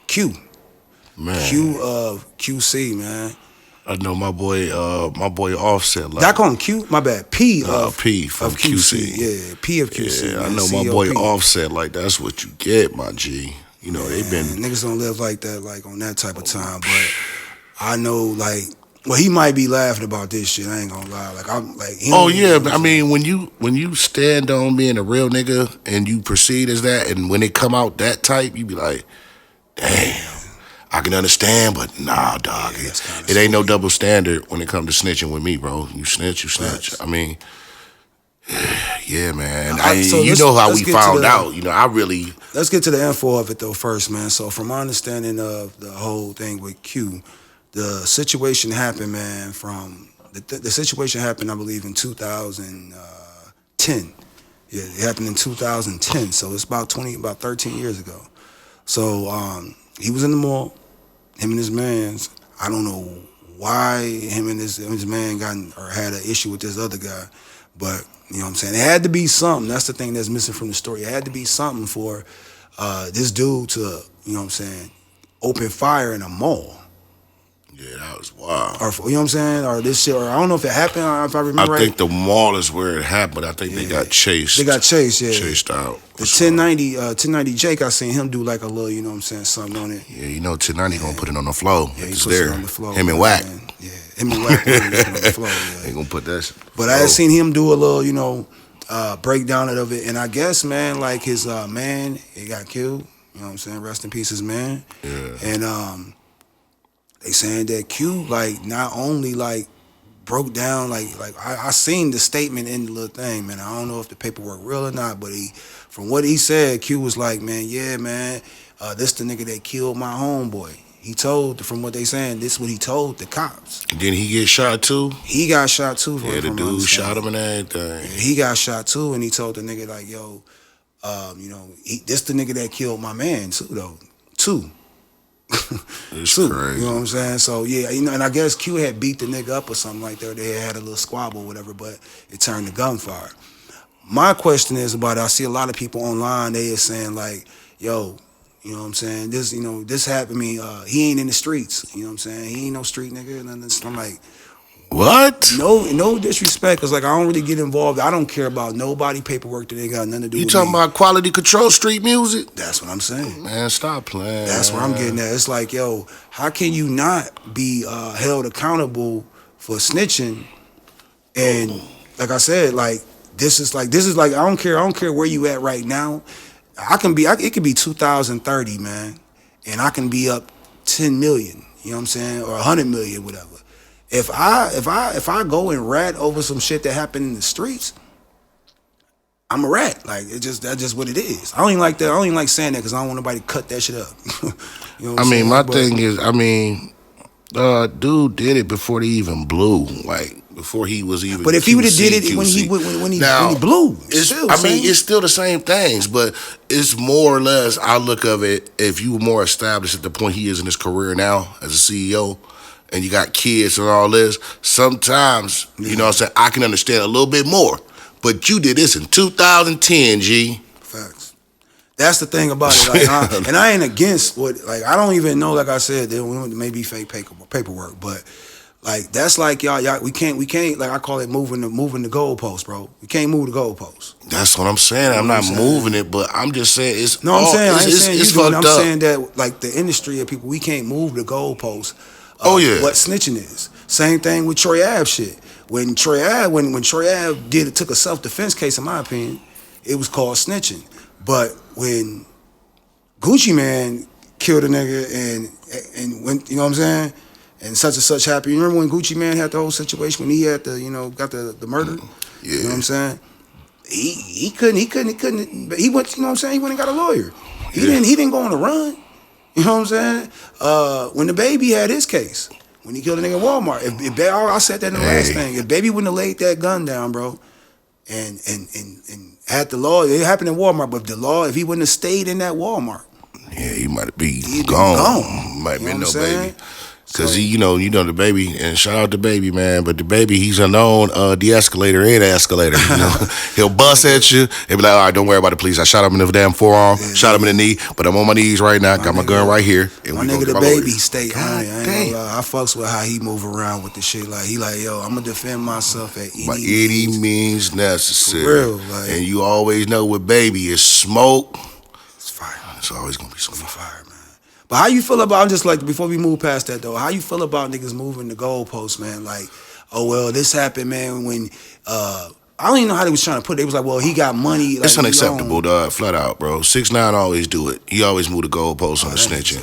Q. Man. Q of QC, man. I know my boy Offset. Like, Did I call him Q? My bad. P of P from QC. Yeah, P of QC. Yeah, man. I know my boy COP. Offset. Like, that's what you get, my G. You know, they been niggas don't live like that, like on that type of time. But I know, like, well, he might be laughing about this shit. I ain't gonna lie. Like, I'm like, oh yeah. I mean, when you stand on being a real nigga and you proceed as that, and when it come out that type, you be like, damn. I can understand, but nah, dog. Yeah, it ain't no double standard when it comes to snitching with me, bro. You snitch, you snitch. Facts. I mean, yeah, man. So you know how let's we get to found out. You know, I really. Let's get to the info of it though first, man. So from my understanding of the whole thing with Q, the situation happened, man. From the situation happened, I believe, in 2010. Yeah, it happened in 2010. So it's about 13 years ago. So he was in the mall. Him and his mans, I don't know why him and his man had an issue with this other guy, but you know what I'm saying? It had to be something. That's the thing that's missing from the story. It had to be something for this dude to, you know what I'm saying, open fire in a mall. Yeah, that was wild. Or, you know what I'm saying? Or this shit, or I don't know if it happened, or if I remember right. I think the mall is where it happened. I think they got chased. They got chased, yeah. Chased out. The 1090 Jake, I seen him do like a little, you know what I'm saying, something on it. Yeah, you know 1090 gonna put it on the floor. Yeah, he it's puts there. it on the floor. Him and Wack. Yeah, him and Wack put it on the floor, yeah. They gonna put that shit. But I had seen him do a little, you know, breakdown of it. And I guess, man, like his man, he got killed. You know what I'm saying? Rest in peace, his man. Yeah. And they saying that Q, like, not only, like, broke down, like I seen the statement in the little thing, man. I don't know if the paperwork real or not, but from what he said, Q was like, man, yeah, man, this the nigga that killed my homeboy. He told, from what they saying, this what he told the cops. And then he get shot too? He got shot too. Yeah, the dude shot him and everything. Yeah, he got shot too, and he told the nigga like, yo, you know, this the nigga that killed my man too, though. It's too. crazy. You know what I'm saying? So yeah, you know, and I guess Q had beat the nigga up or something like that. They had a little squabble or whatever, but it turned to gunfire. My question is about it. I see a lot of people online, they are saying like, yo, you know what I'm saying? This, you know, this happened to me. He ain't in the streets. You know what I'm saying? He ain't no street nigga. And I'm like, what? No disrespect, cause like I don't really get involved. I don't care about nobody paperwork that ain't got nothing to do with me. You talking about quality control street music? That's what I'm saying. Man, stop playing. That's where I'm getting at. It's like, yo, how can you not be held accountable for snitching? And like I said, like this is like I don't care where you at right now. It could be 2030, man, and I can be up 10 million. You know what I'm saying, or 100 million, whatever. If I go and rat over some shit that happened in the streets, I'm a rat. Like that's just what it is. I don't even like that. I don't even like saying that because I don't want nobody to cut that shit up. You know what I'm saying? My thing is, dude did it before they even blew. Like before he was even. But if he would have did it QC. when he blew, it's still the same things, but it's more or less. I look of it. If you were more established at the point he is in his career now as a CEO. And you got kids and all this, sometimes, you know what I'm saying, I can understand a little bit more. But you did this in 2010, G. Facts. That's the thing about it. Like, and I ain't against what, like, I don't even know, like I said, there may be fake paperwork, but, like, that's like, y'all we can't, like, I call it moving the goalpost, bro. We can't move the goalpost. That's what I'm saying. I'm not moving it, but I'm just saying it's No, I'm saying, I ain't saying you doing it. I'm up. saying that, like, the industry of people, we can't move the goalpost. What snitching is. Same thing with Troy Ave shit. When Troy Ave took a self-defense case, in my opinion, it was called snitching. But when Gucci Man killed a nigga and went, you know what I'm saying, and such happened. You remember when Gucci Man had the whole situation when he had the, you know, got the murder? Yeah. You know what I'm saying? He couldn't. But he went, you know what I'm saying? He went and got a lawyer. He didn't go on a run. You know what I'm saying? When the baby had his case, when he killed a nigga at Walmart, if I said that in the last thing, if baby wouldn't have laid that gun down, bro, and had the law, it happened in Walmart, but if he wouldn't have stayed in that Walmart, he might have been gone. Might have been no baby. Cause you know the baby, and shout out to baby, man. But the baby, he's a known de-escalator and escalator. You know, he'll bust at you and be like, "All right, don't worry about it, please. I shot him in the damn forearm, shot him in the knee, but I'm on my knees right now. Got my gun right here." And my nigga, the baby, stay on it. I ain't gonna lie. I fucks with how he move around with the shit. Like he like, yo, I'm gonna defend myself at any means necessary. For real, like, and you always know with baby is smoke. It's fire. It's always gonna be some fire, man. But how you feel about, I'm just like, before we move past that though, how you feel about niggas moving the goalposts, man? Like, oh well, this happened, man, when I don't even know how they was trying to put it. They was like, well, he got money. Like, it's unacceptable, dog. Flat out, bro. 6ix9ine always do it. He always move the goalposts on the snitching,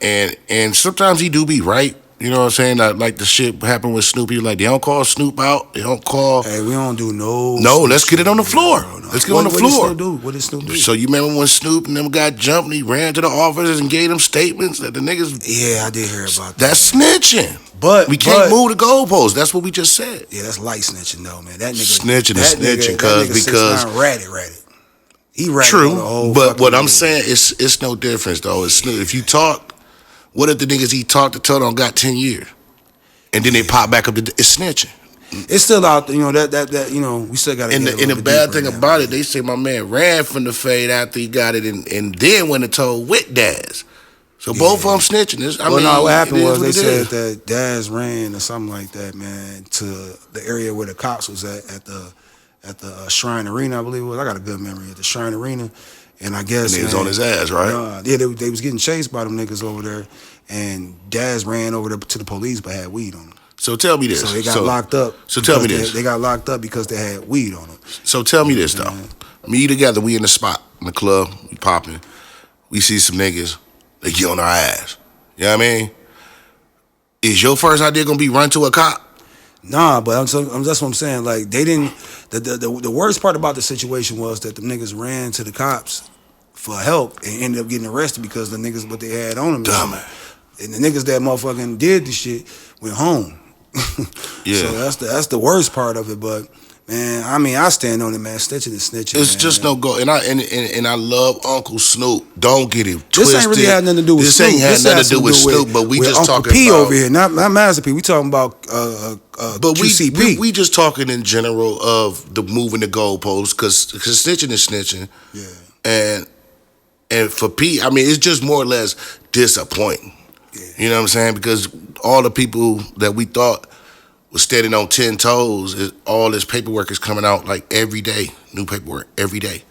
and sometimes he do be right. You know what I'm saying? Like the shit happened with Snoopy. Like, they don't call Snoop out. They don't call. Hey, we don't do no. No, let's get it on the floor. No. Let's get on the floor. What did Snoop do? So you remember when Snoop and them got jumped and he ran to the officers and gave them statements that the niggas. Yeah, I did hear about that. That's snitching. But we can't move the goalposts. That's what we just said. Yeah, that's light snitching though, man. That nigga snitching is snitching, because ratted. He ratted. True, but what I'm saying is it's no difference though. It's Snoop. If you talk, what if the niggas he talked to told on got 10 years? And then they pop back up. It's snitching. It's still out there, you know, that you know, we still got to. And the bad thing about it, they say my man ran from the fade after he got it, and then went and told Wit Daz. So both of them snitching. No, what happened was they said that Daz ran or something like that, man, to the area where the cops was at the Shrine Arena, I believe it was. I got a good memory at the Shrine Arena, and I guess he was on his ass, right? Yeah, they was getting chased by them niggas over there. And Daz ran over to the police but had weed on him. So tell me this. So they got locked up. So tell me this. They got locked up because they had weed on them. So tell me this, though. Me together, we in the spot, in the club, we popping. We see some niggas, they get on our ass. You know what I mean? Is your first idea going to be run to a cop? Nah, but that's what I'm saying. Like, they didn't, the worst part about the situation was that the niggas ran to the cops for help and ended up getting arrested because the niggas, what they had on them. Dumb. And the niggas that motherfucking did the shit went home. Yeah. So that's the worst part of it. But man, I mean, I stand on it, man. Snitching is snitching. It's just no go. And I love Uncle Snoop. Don't get it twisted. This ain't really had nothing to do with Snoop. This ain't had nothing to do with Snoop. But we just Uncle talking P about over here, not Master P. We talking about QCP. We just talking in general of the moving the goalposts because snitching is snitching. Yeah. And for P, I mean, it's just more or less disappointing. Yeah. You know what I'm saying? Because all the people that we thought was standing on 10 toes, all this paperwork is coming out like every day, new paperwork every day.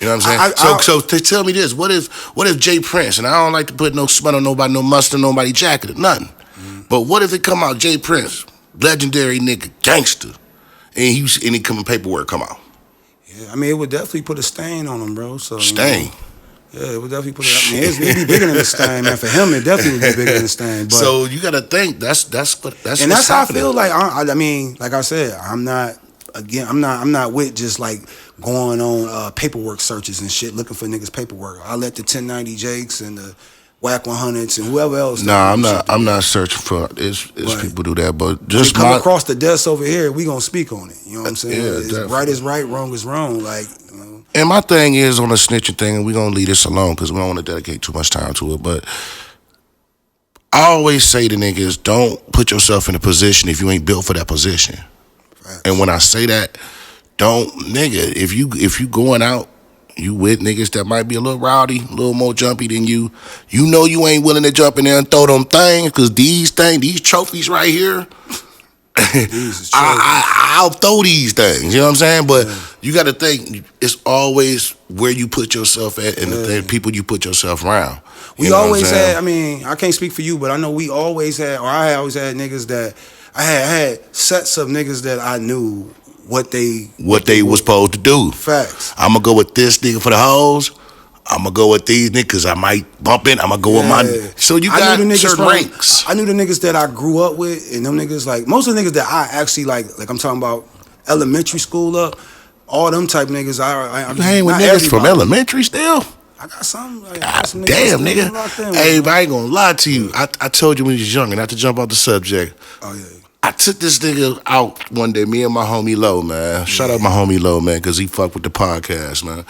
You know what I'm saying? So tell me this: what if Jay Prince, and I don't like to put no smut on nobody, no mustard on nobody jacket, or nothing. But what if it come out Jay Prince, legendary nigga, gangster, and he come paperwork come out? Yeah, I mean, it would definitely put a stain on him, bro. So stain. You know, yeah, it would definitely put it. I mean, it'd be bigger than the stain, man. For him, it definitely would be bigger than the stain. But, so you gotta think that's and that's how I feel. Like I mean, like I said, I'm not with just like going on paperwork searches and shit, looking for niggas' paperwork. I let the 1090 Jakes and the Whack 100s and whoever else. Nah, I'm not searching for it's people do that, but just come across the desk over here, we gonna speak on it. You know what I'm saying? Yeah, right is right, wrong is wrong. Like. And my thing is on the snitching thing, and we're going to leave this alone because we don't want to dedicate too much time to it, but I always say to niggas, don't put yourself in a position if you ain't built for that position. Right. And when I say that, if you going out, you with niggas that might be a little rowdy, a little more jumpy than you know you ain't willing to jump in there and throw them things because these trophies right here, I'll throw these things, you know what I'm saying? But you got to think, it's always where you put yourself at and the people you put yourself around. We always had, I mean, I can't speak for you, but I know we always had, or I always had niggas that, I had sets of niggas that I knew what they was supposed to do. Facts. I'm going to go with this nigga for the hoes. I'm going to go with these niggas. I might bump in. I'm going to go with my... So you got certain ranks. I knew the niggas that I grew up with, and them niggas, like, most of the niggas that I actually, like I'm talking about elementary school up, all them type niggas, I'm you hang with niggas from elementary still? I got some. Like, God damn, nigga. Hey, but I ain't going to lie to you. I told you when you was younger, not to jump off the subject. Oh, yeah. I took this nigga out one day, me and my homie Low, man. Shout out my homie Low, man, because he fucked with the podcast, man.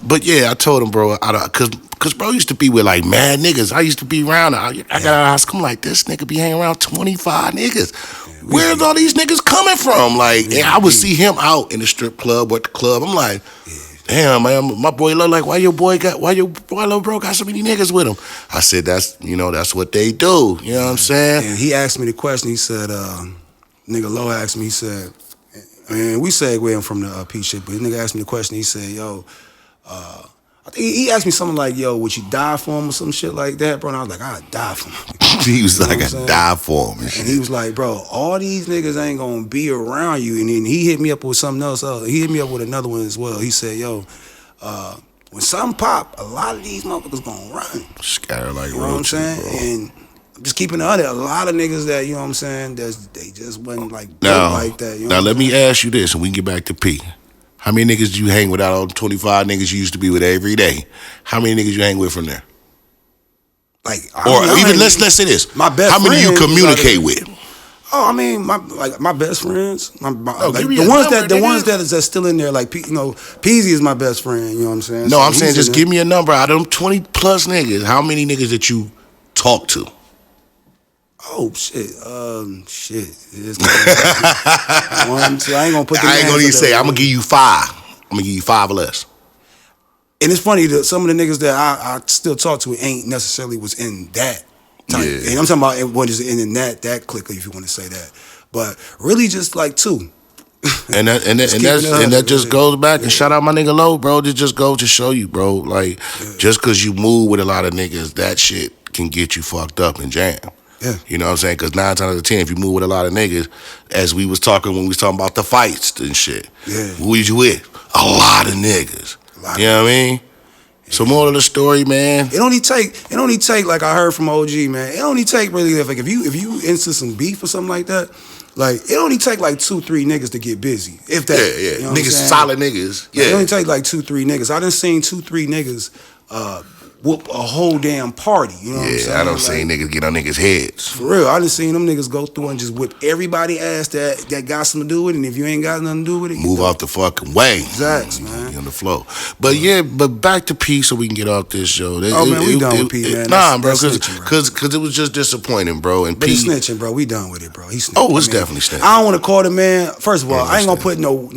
But yeah, I told him, bro, cause bro used to be with like mad niggas. I used to be around. I got out of high school, I'm like, this nigga be hanging around 25 niggas. Where's all these niggas coming from? Like, and I would see him out in the strip club or at the club. I'm like, damn, man, my boy Low, like, why your little bro got so many niggas with him? I said, that's what they do. You know what I'm saying? And he asked me the question. He said, nigga Low asked me, he said, and we segue him from the P shit, but this nigga asked me the question. He said, yo, I think he asked me something like, yo, would you die for him or some shit like that, bro? And I was like, I'd die for him. He was like, I'd die for him. And he was like, bro, all these niggas ain't gonna be around you. And then he hit me up with something else. He hit me up with another one as well. He said, yo, when something pop, a lot of these motherfuckers gonna run. Scatter like roaches, you know what I'm saying? bro. And I'm just keeping it under. A lot of niggas that, you know what I'm saying, they just wasn't like built like that. You know now let me ask you this, and we can get back to P. How many niggas do you hang with out of 25 niggas you used to be with every day? How many niggas you hang with from there? Like, let's say this. My best How many friends, you communicate with? Oh, I mean, my best friends, give like, me the a ones number, that's still in there, like Peasy is my best friend. You know what I'm saying? No, So I'm saying he's just in give me a number out of them 20 plus niggas. How many niggas that you talk to? Oh shit, shit. One, two. I ain't gonna put. I ain't gonna even say. I'm gonna give you 5. I'm gonna give you 5 or less. And it's funny that some of the niggas that I still talk to ain't necessarily was in that type. Yeah. And I'm talking about what is in that clique, if you want to say that. But really, just like 2. And that just goes back and shout out my nigga Low, bro. It just goes to show you, bro. Like just cause you move with a lot of niggas, that shit can get you fucked up and jam. Yeah. You know what I'm saying? Because 9 times out of 10, if you move with a lot of niggas, as we was talking when we was talking about the fights and shit, who was you with? A lot of niggas. You know what I mean? So more of the story, man. It only take like I heard from OG, man. It only take really like if you into some beef or something like that, like it only take like 2-3 niggas to get busy. If that, yeah. You know niggas, solid niggas. Yeah. It only take like 2-3 niggas. I done seen 2-3 niggas whoop a whole damn party. You know what I'm saying? I done seen niggas get on niggas' heads. For real, I done seen them niggas go through and just whip everybody ass that got something to do with it. And if you ain't got nothing to do with it, move off the fucking way. Exactly, man. On the flow. But but back to P so we can get off this show. We done with P, man. Nah, bro, because it was just disappointing, bro. And but P, he's snitching, bro. We done with it, bro. He's snitching. Oh, it's definitely snitching. I don't want to call the man. First of all, I ain't gonna put no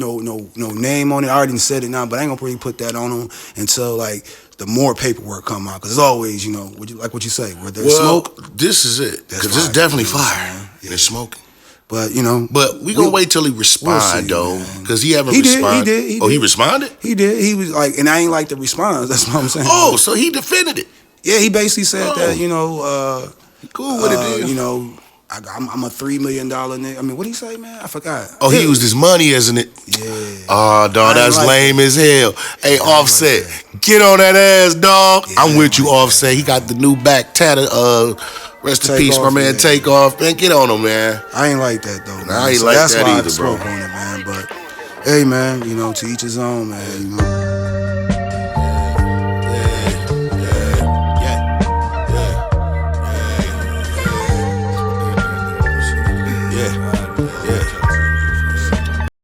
name on it. I already said it now, but I ain't gonna really put that on him until like the more paperwork come out. Because it's always, what you say, where there's smoke. This is it. Because it's definitely fire. It's smoking. But but we gonna wait till he respond though, because he haven't responded. He did. He responded. He did. He was like, and I ain't like the response. That's what I'm saying. Oh, so he defended it. Yeah, he basically said that cool with it. I'm a $3 million nigga. I mean, what did he say, man? I forgot. Oh, he used his money, isn't it? Yeah. Oh, dog, that's like lame as hell. Hey, Offset, get on that ass, dog. Yeah, I'm with you, Offset. He got the new back tattoo. Rest in peace, my man. Takeoff, man. Get on him, man. I ain't like that though. I ain't like that either, bro. That's why I spoke on it, man. But hey, man, to each his own, man.